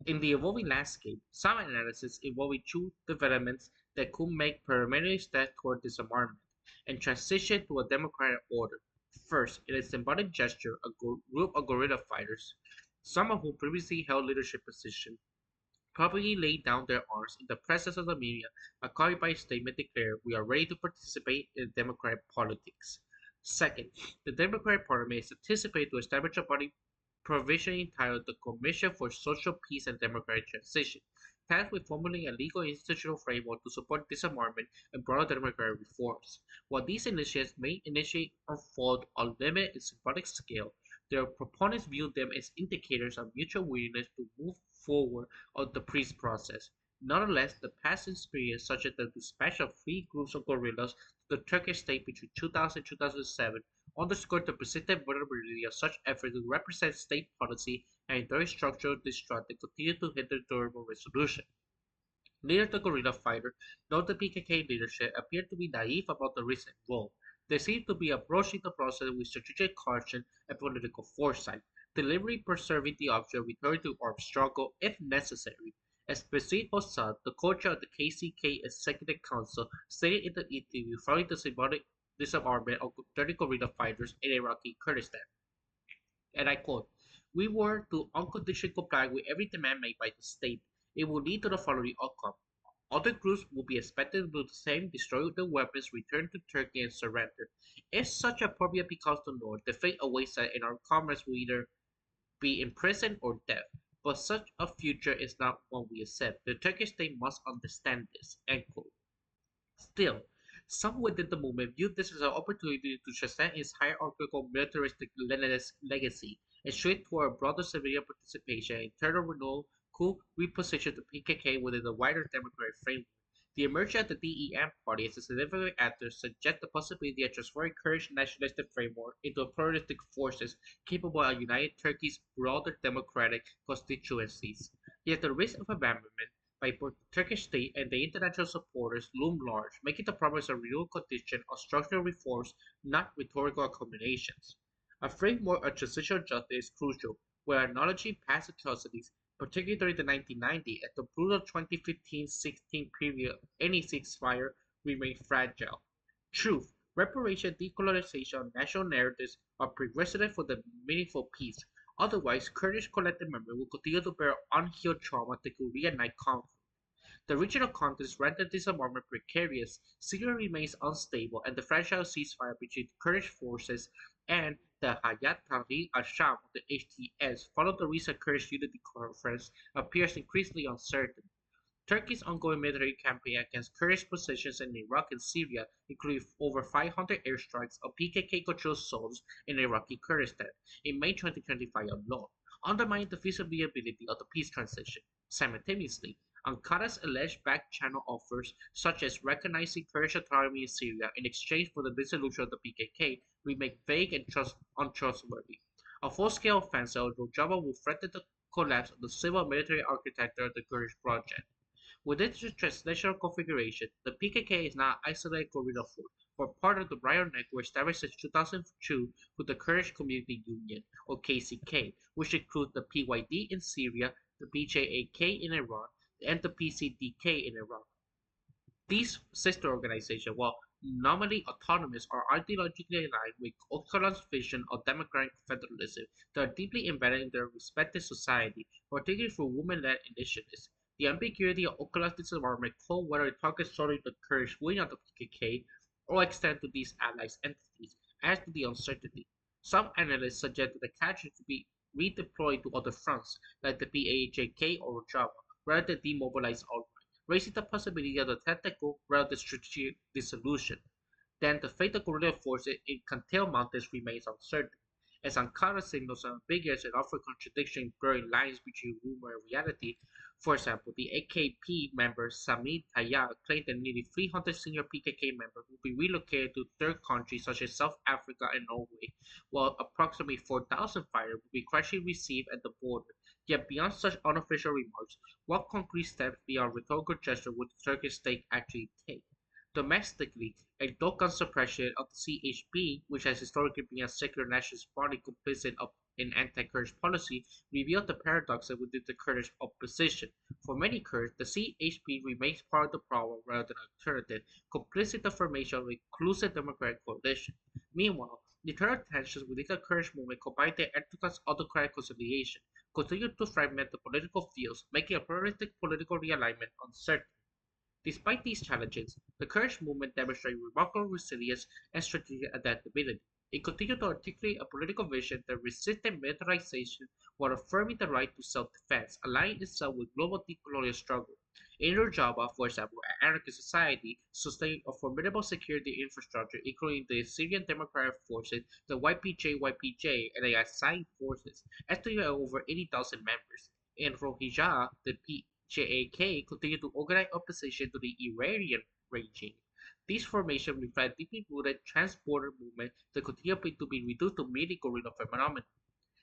In the evolving landscape, some analysis involving two developments that could make preliminary steps toward disarmament and transition to a democratic order. First, in a symbolic gesture, a group of guerrilla fighters, some of whom previously held leadership positions, publicly laid down their arms in the presence of the media, accompanied by a statement declared, "We are ready to participate in democratic politics." Second, the Democratic Party is anticipated to establish a body provisionally entitled the Commission for Social Peace and Democratic Transition, tasked with formulating a legal and institutional framework to support disarmament and broader democratic reforms. While these initiatives may initially unfold on limited and symbolic scale, their proponents view them as indicators of mutual willingness to move forward on the peace process. Nonetheless, the past experience, such as the dispatch of three groups of guerrillas to the Turkish state between 2000 and 2007, underscored the persistent vulnerability of such efforts to represent state policy and enduring structural distrust that continue to hinder durable resolution. Neither the guerrilla fighter nor the PKK leadership appeared to be naive about the risk involved. They seemed to be approaching the process with strategic caution and political foresight, deliberately preserving the option of returning to armed struggle if necessary. As Basit Mossad, the co-chair of the KCK Executive Council, stated in the interview following the symbolic disarmament of 30 guerrilla fighters in Iraqi Kurdistan, and I quote, "We were to unconditionally comply with every demand made by the state. It will lead to the following outcome. Other groups will be expected to do the same, destroy their weapons, return to Turkey, and surrender. If such a problem becomes the norm, the fate awaits us and our comrades will either be imprisoned or death. But such a future is not one we accept. The Turkish state must understand this." End quote. Still, some within the movement viewed this as an opportunity to transcend its hierarchical militaristic legacy and straight toward broader civilian participation. Internal renewal could reposition the PKK within the wider democratic framework. The emergence of the DEM party as a significant actor suggests the possibility of transferring Kurdish nationalistic framework into a pluralistic forces capable of uniting Turkey's broader democratic constituencies. Yet the risk of abandonment by both the Turkish state and the international supporters loom large, making the promise a real condition of structural reforms, not rhetorical accommodations. A framework of transitional justice is crucial, where acknowledging past atrocities, particularly during the 1990s and the brutal 2015-16 period, any ceasefire remain fragile. Truth, reparation, decolonization, and national narratives are prerequisites for the meaningful peace. Otherwise, Kurdish collective memory will continue to bear unhealed trauma that could reignite conflict. The regional context rendered disarmament precarious, Syria remains unstable, and the fragile ceasefire between Kurdish forces and the Hayat Tahrir al-Sham, the HTS, following the recent Kurdish Unity Conference, appears increasingly uncertain. Turkey's ongoing military campaign against Kurdish positions in Iraq and Syria, including over 500 airstrikes on PKK-controlled zones in Iraqi Kurdistan in May 2025 alone, undermining the feasibility of the peace transition. Simultaneously, Ankara's alleged back-channel offers, such as recognizing Kurdish autonomy in Syria in exchange for the dissolution of the PKK, remain vague and untrustworthy. A full-scale offensive on Rojava will threaten the collapse of the civil military architecture of the Kurdish project. Within this transnational configuration, the PKK is not an isolated guerrilla force, but part of the broader network established since 2002 with the Kurdish Community Union, or KCK, which includes the PYD in Syria, the BJAK in Iran, and the PCDK in Iraq. These sister organizations, while nominally autonomous, are ideologically aligned with Öcalan's vision of democratic federalism that are deeply embedded in their respective society, particularly for women-led initiatives. The ambiguity of Öcalan's disarmament call whether it targets solely the Kurdish wing of the PKK or extend to these allies entities adds to the uncertainty. Some analysts suggest that the capture could be redeployed to other fronts, like the PAJK or Rojava, rather than demobilized outright, raising the possibility of the tactical rather than strategic dissolution. Then the fate of guerrilla forces in Cantel Mountains remains uncertain, as Ankara signals an ambiguous and often contradicting blurring lines between rumor and reality. For example, the AKP member Sami Tayyar claimed that nearly 300 senior PKK members will be relocated to third countries such as South Africa and Norway, while approximately 4,000 fighters will be gradually received at the border. Yet beyond such unofficial remarks, what concrete steps beyond rhetorical gesture would the Turkish state actually take? Domestically, a token suppression of the CHP, which has historically been a secular nationalist party complicit in anti-Kurdish policy, revealed the paradox within the Kurdish opposition. For many Kurds, the CHP remains part of the problem rather than an alternative, complicit in the formation of an inclusive democratic coalition. Meanwhile, the internal tensions within the Kurdish movement combined with Erdogan's autocratic consolidation continue to fragment the political fields, making a pluralistic political realignment uncertain. Despite these challenges, the Kurdish movement demonstrated remarkable resilience and strategic adaptability. It continued to articulate a political vision that resisted militarization while affirming the right to self-defense, aligning itself with global decolonial struggle. In Rojava, for example, an anarchist society sustained a formidable security infrastructure, including the Syrian Democratic Forces, the YPJ, and the assigned forces, estimated at over 80,000 members. In Rohingya, the JAK continued to organize opposition to the Iranian regime. These formations reflect deeply rooted trans-border movement that continue to be reduced to merely guerrilla phenomena.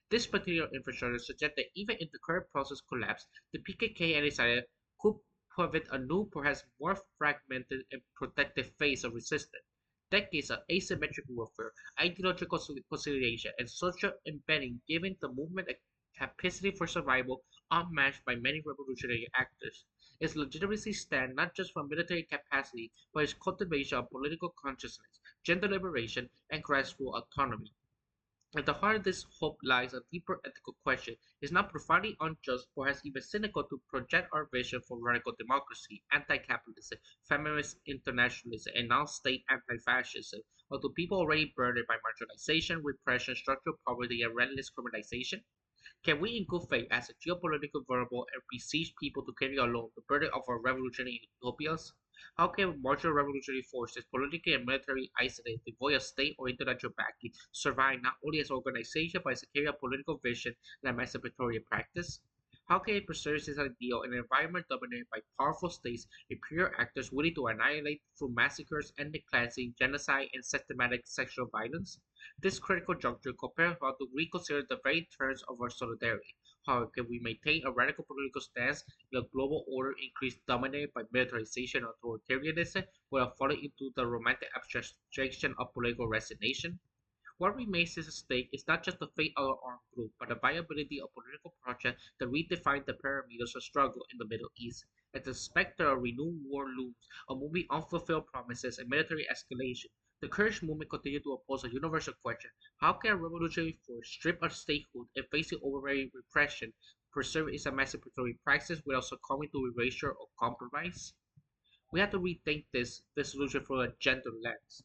This particular infrastructure suggests that even if the current process collapsed, the PKK and its allies could pivot a new, perhaps more fragmented and protective phase of resistance. Decades of asymmetric warfare, ideological conciliation, and social embedding giving the movement a capacity for survival unmatched by many revolutionary actors. Its legitimacy stands not just from military capacity, but its cultivation of political consciousness, gender liberation, and grassroots autonomy. At the heart of this hope lies a deeper ethical question. Is not profoundly unjust, perhaps even cynical, to project our vision for radical democracy, anti-capitalism, feminist internationalism, and non-state anti-fascism, or to people already burdened by marginalization, repression, structural poverty, and relentless criminalization? Can we in good faith ask a geopolitical variable and besiege people to carry alone the burden of our revolutionary utopias? How can martial revolutionary forces, politically and militarily isolated, devoid of state or international backing, survive not only as organization but as a carrier of political vision and emancipatory practice? How can it preserve this ideal in an environment dominated by powerful states, imperial actors willing to annihilate through massacres, ethnic cleansing, genocide, and systematic sexual violence? This critical juncture compels us to reconsider the very terms of our solidarity. How can we maintain a radical political stance in a global order increased dominated by militarization and authoritarianism without falling into the romantic abstraction of political resignation? What remains at stake is not just the fate of our armed group, but the viability of political projects that redefine the parameters of struggle in the Middle East. As the specter of renewed war looms, of moving unfulfilled promises and military escalation, the Kurdish movement continues to oppose a universal question: how can a revolutionary force stripped of statehood and facing overwhelming repression preserve its emancipatory practice without succumbing to erasure or compromise? We have to rethink this solution through a gender lens.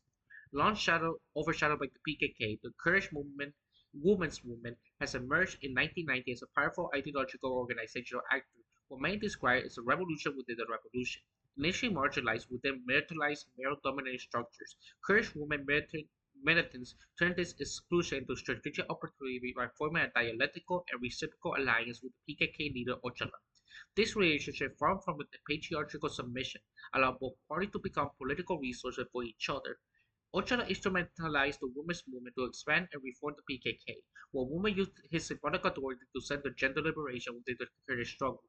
Overshadowed by the PKK, the Kurdish women's movement, has emerged in 1990 as a powerful ideological organizational actor, what many describe as a revolution within the revolution. Initially marginalized within militarized male-dominated structures, Kurdish militants turned this exclusion into strategic opportunity by forming a dialectical and reciprocal alliance with the PKK leader Öcalan. This relationship, formed from a patriarchal submission, allowed both parties to become political resources for each other. Ocala instrumentalized the women's movement to expand and reform the PKK, while women used his symbolic authority to center gender liberation within the Kurdish struggle.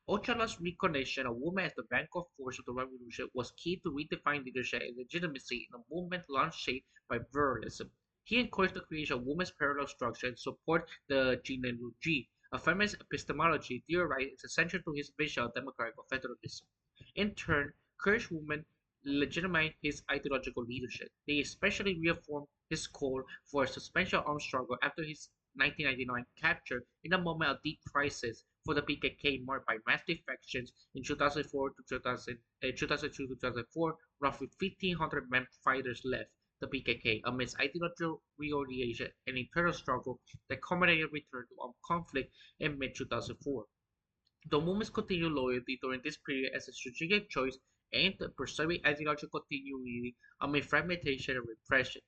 Ocala's recognition of women as the vanguard force of the revolution was key to redefine leadership and legitimacy in a movement long shaped by pluralism. He encouraged the creation of women's parallel structure and support the genealogy, a feminist epistemology theorized is essential to his vision of democratic federalism. In turn, Kurdish women legitimized his ideological leadership. They especially reaffirmed his call for a suspension of armed struggle after his 1999 capture in a moment of deep crisis for the PKK marked by mass defections in 2004 to 2002 to 2004. Roughly 1,500 men fighters left the PKK amidst ideological reorientation and internal struggle that culminated return to armed conflict in mid-2004. The movement's continued loyalty during this period as a strategic choice aimed at preserving ideological continuity amid fragmentation and repression.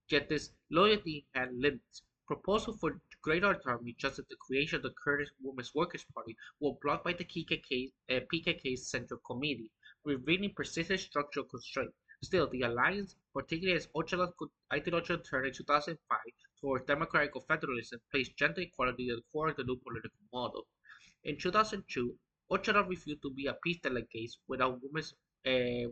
Yet this loyalty had limits. Proposals for greater autonomy, just as the creation of the Kurdish Women's Workers' Party, were blocked by the PKK's Central Committee, revealing persistent structural constraints. Still, the alliance, particularly as Öcalan's ideological turn in 2005 towards democratic federalism, placed gender equality at the core of the new political model. In 2002, Ochoa refused to be a peace delegate without women's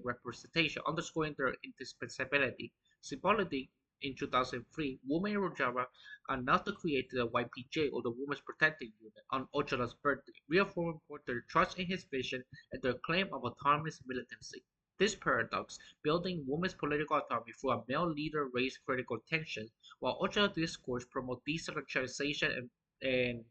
representation, underscoring their indispensability. Symbolically, in 2003, women in Rojava announced the creation of the YPJ, or the Women's Protective Unit, on Ochala's birthday, reaffirming both their trust in his vision and their claim of autonomous militancy. This paradox, building women's political autonomy through a male leader, raised critical tension, while Ochala's discourse promotes decentralization and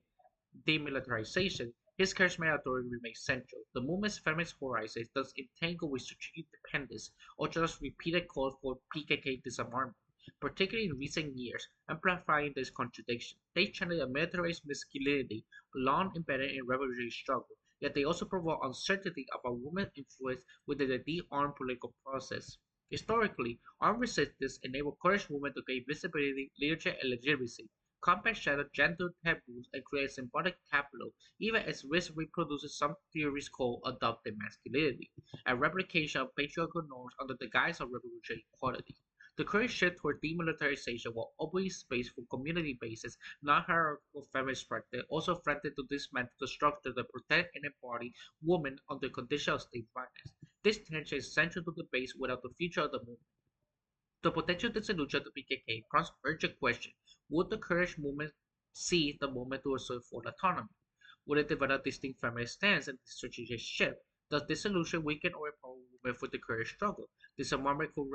demilitarization, his charismatic authority remains central. The movement's feminist horizons thus entangled with strategic dependence, Ochala's repeated calls for PKK disarmament, particularly in recent years, amplifying this contradiction. They channel a militarized masculinity long embedded in revolutionary struggle, yet they also provoke uncertainty about women's influence within the de-armed political process. Historically, armed resistance enabled Kurdish women to gain visibility, leadership, and legitimacy. Combat shadow gender taboos and create symbolic capital, even as risk reproduces some theories called adopted masculinity, a replication of patriarchal norms under the guise of revolutionary equality. The current shift toward demilitarization will open space for community-based, non-hierarchical feminist practice, also threatened to dismantle the structure that protect and embody women under conditions of state violence. This tension is central to the debate without the future of the movement. The potential dissolution of the PKK prompts urgent question: would the courage movement seize the moment to assert full autonomy? Would it develop distinct feminist stance and strategic shift? Does dissolution weaken or empower women for the courage struggle? This moment could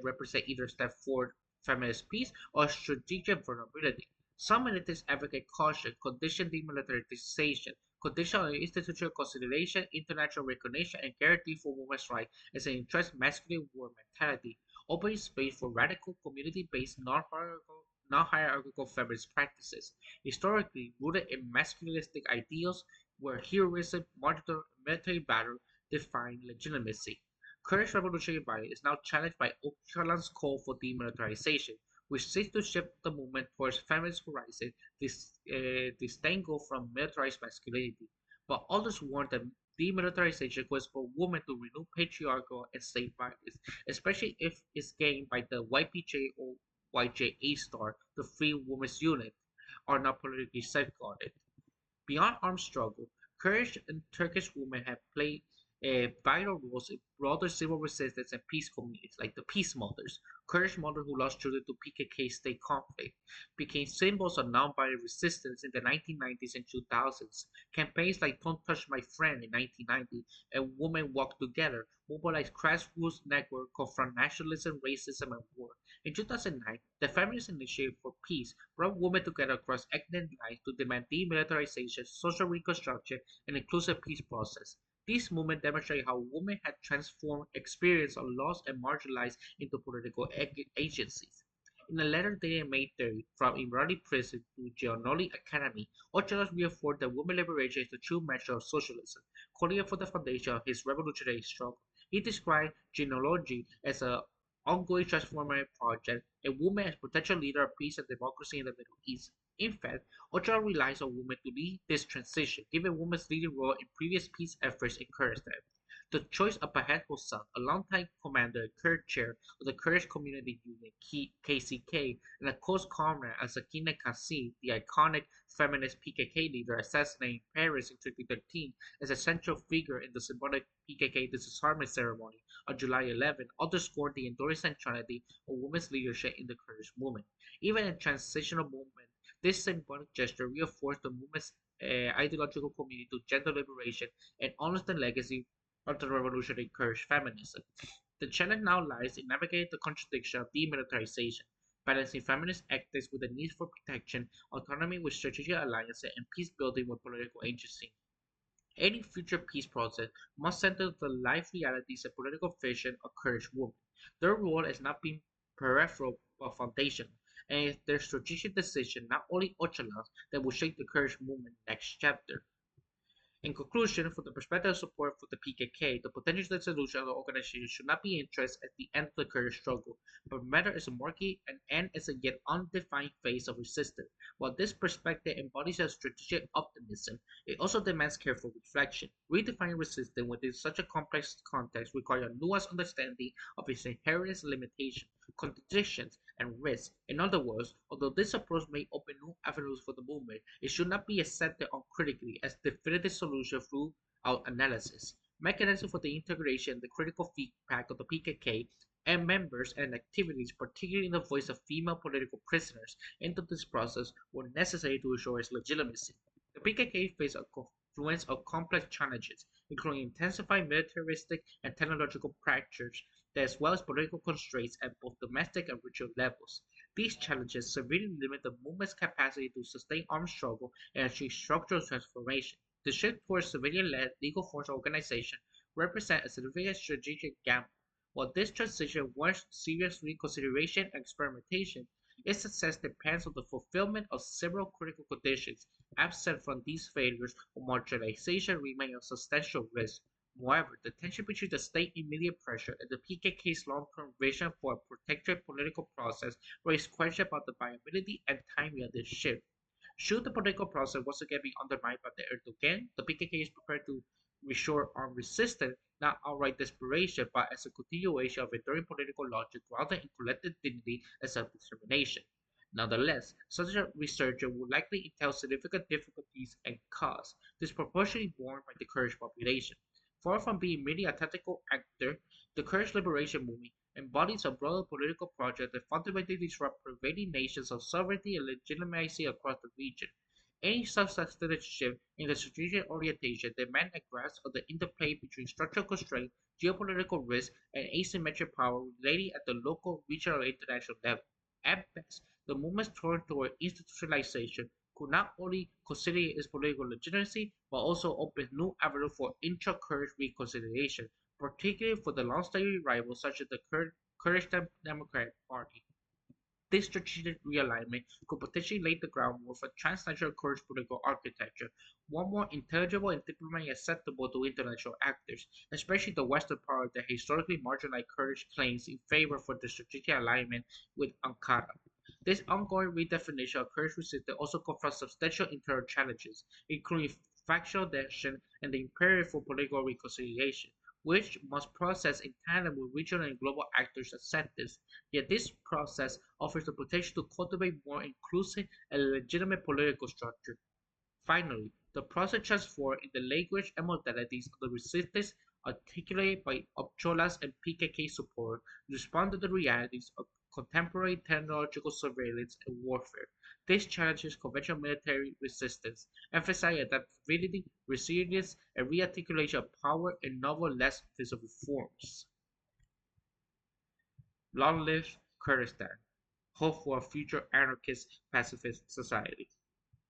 represent either step forward feminist peace or strategic vulnerability. Some militants advocate caution, conditioned demilitarization, conditional institutional consideration, international recognition, and guarantee for women's rights as an interest masculine war mentality, opening space for radical community-based non-hierarchical feminist practices, historically rooted in masculinistic ideals where heroism, martyrdom, and military valor define legitimacy. Kurdish revolutionary violence is now challenged by Öcalan's call for demilitarization, which seeks to shift the movement towards feminist horizon, disentangled from militarized masculinity. But others warn that demilitarization could expose women to renewed patriarchal and state violence, especially if it's gained by the YPJ or YJA star, the Free Women's Unit, are not politically safeguarded. Beyond armed struggle, Kurdish and Turkish women have played vital roles in broader civil resistance and peace communities, like the Peace Mothers. Kurdish mothers who lost children to PKK state conflict became symbols of nonviolent resistance in the 1990s and 2000s. Campaigns like Don't Touch My Friend in 1990 and Women Walk Together mobilized grassroots networks confront nationalism, racism, and war. In 2009, the Feminist Initiative for Peace brought women together across ethnic lines to demand demilitarization, social reconstruction, and inclusive peace process. This movement demonstrated how women had transformed experience of loss and marginalized into political agencies. In a letter dated May 30 from Emirati prison to Giannoli Academy, Ocalan reinforced that women liberation is the true measure of socialism, calling it for the foundation of his revolutionary struggle. He described genealogy as an ongoing transformative project, a woman as potential leader of peace and democracy in the Middle East. In fact, Ocalan relies on women to lead this transition, given women's leading role in previous peace efforts in Kurdistan. The choice of Bahat Hossain, a longtime commander and Kurd chair of the Kurdish Community Union (KCK), and a close comrade as Sakina Kassim, the iconic feminist PKK leader assassinated in Paris in 2013, as a central figure in the symbolic PKK disarmament ceremony on July 11, underscored the enduring centrality of women's leadership in the Kurdish movement. Even in transitional movement, this symbolic gesture reinforced the movement's ideological commitment to gender liberation and honors the legacy of the revolutionary Kurdish feminism. The challenge now lies in navigating the contradiction of demilitarization, balancing feminist ethics with the need for protection, autonomy with strategic alliances, and peace building with political agency. Any future peace process must center the life realities and political vision of Kurdish women. Their role has not been peripheral but foundational, and it's their strategic decision, not only Öcalan's, that will shape the Kurdish movement next chapter. In conclusion, from the perspective of support for the PKK, the potential dissolution of the organization should not be interest at the end of the Kurdish struggle, but rather as a marking an end as a yet undefined phase of resistance. While this perspective embodies a strategic optimism, it also demands careful reflection. Redefining resistance within such a complex context requires a nuanced understanding of its inherent limitations, contradictions, and risks. In other words, although this approach may open new avenues for the movement, it should not be accepted uncritically as definitive solution throughout analysis. Mechanisms for the integration and the critical feedback of the PKK and members and activities, particularly in the voice of female political prisoners, into this process were necessary to ensure its legitimacy. The PKK faced a confluence of complex challenges, including intensified militaristic and technological pressures, as well as political constraints at both domestic and regional levels. These challenges severely limit the movement's capacity to sustain armed struggle and achieve structural transformation. The shift towards civilian-led legal force organization represents a significant strategic gamble. While this transition warrants serious reconsideration and experimentation, its success depends on the fulfillment of several critical conditions. Absent from these failures, marginalization remains a substantial risk. Moreover, the tension between the state immediate pressure and the PKK's long-term vision for a protected political process raise questions about the viability and timing of this shift. Should the political process once again be undermined by the Erdogan, the PKK is prepared to reassure armed resistance, not outright desperation, but as a continuation of enduring political logic grounded in collective dignity and self-determination. Nonetheless, such a resurgence would likely entail significant difficulties and costs, disproportionately borne by the Kurdish population. Far from being merely a tactical actor, the Kurdish liberation movement embodies a broader political project that fundamentally disrupts prevailing nations of sovereignty and legitimacy across the region. Any substantive shift in the strategic orientation demands a grasp of the interplay between structural constraint, geopolitical risk, and asymmetric power relating at the local, regional, and international level. At best, the movement's turn toward institutionalization could not only consolidate its political legitimacy, but also open new avenues for intra-Kurdish reconciliation, particularly for the long-standing rivals such as the Kurdistan Democratic Party. This strategic realignment could potentially lay the groundwork for transnational Kurdish political architecture, one more intelligible and diplomatically acceptable to international actors, especially the Western power that historically marginalized Kurdish claims in favor for the strategic alignment with Ankara. This ongoing redefinition of Kurdish resistance also confronts substantial internal challenges, including factional tension and the imperative for political reconciliation, which must process in tandem with regional and global actors' acceptance. Yet this process offers the potential to cultivate more inclusive and legitimate political structure. Finally, the process transforms in the language and modalities of the resistance articulated by Obcholas and PKK support respond to the realities of contemporary technological surveillance and warfare. This challenges conventional military resistance, emphasizing adaptability, resilience, and rearticulation of power in novel, less visible forms. Long live Kurdistan! Hope for a future anarchist pacifist society.